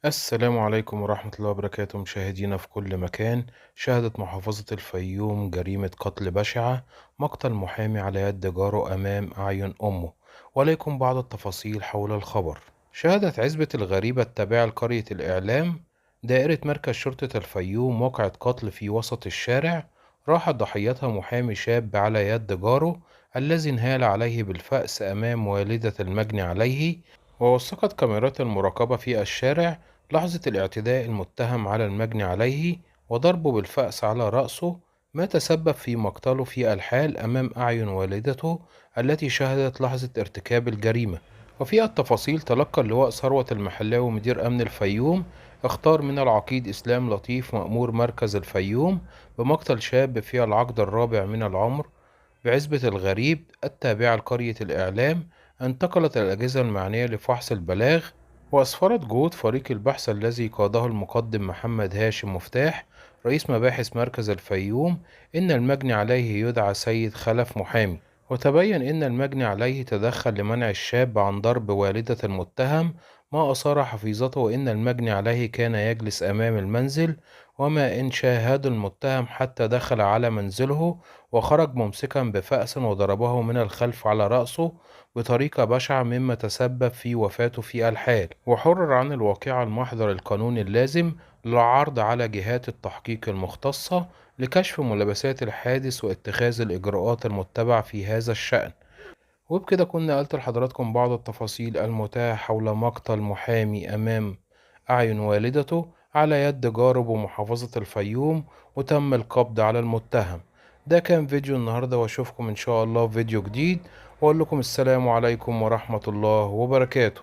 السلام عليكم ورحمة الله وبركاته مشاهدينا في كل مكان. شهدت محافظة الفيوم جريمة قتل بشعة، مقتل محامي على يد جاره أمام أعين أمه. وليكن بعض التفاصيل حول الخبر. شهدت عزبة الغريبة التابعة لقرية الإعلام دائرة مركز شرطة الفيوم واقعة قتل في وسط الشارع. راح ضحيتها محامي شاب على يد جاره الذي انهال عليه بالفأس أمام والدة المجني عليه. ووثقت كاميرات المراقبة في الشارع لحظة الاعتداء المتهم على المجني عليه وضربه بالفأس على رأسه، ما تسبب في مقتله في الحال أمام أعين والدته التي شهدت لحظة ارتكاب الجريمة. وفي التفاصيل تلقى اللواء ثروت المحلاوي مدير أمن الفيوم اختار من العقيد إسلام لطيف مأمور مركز الفيوم بمقتل شاب في العقد الرابع من العمر بعزبة الغريب التابعة لقرية الإعلام. انتقلت الأجهزة المعنية لفحص البلاغ، وأسفرت جهود فريق البحث الذي قاده المقدم محمد هاشم مفتاح رئيس مباحث مركز الفيوم إن المجني عليه يدعى سيد خلف محامي. وتبين إن المجني عليه تدخل لمنع الشاب عن ضرب والدة المتهم، ما أثار حفيظته إن المجني عليه كان يجلس أمام المنزل، وما إن شاهد المتهم حتى دخل على منزله وخرج ممسكا بفأس وضربه من الخلف على رأسه بطريقة بشعة مما تسبب في وفاته في الحال. وحرر عن الواقعة المحضر القانوني اللازم للعرض على جهات التحقيق المختصة لكشف ملابسات الحادث واتخاذ الإجراءات المتبعة في هذا الشأن. وبكده كنا قلت لحضراتكم بعض التفاصيل المتاحة حول مقتل محامي أمام أعين والدته على يد جاره بمحافظة الفيوم، وتم القبض على المتهم. ده كان فيديو النهاردة، واشوفكم إن شاء الله في فيديو جديد، وأقول لكم السلام عليكم ورحمة الله وبركاته.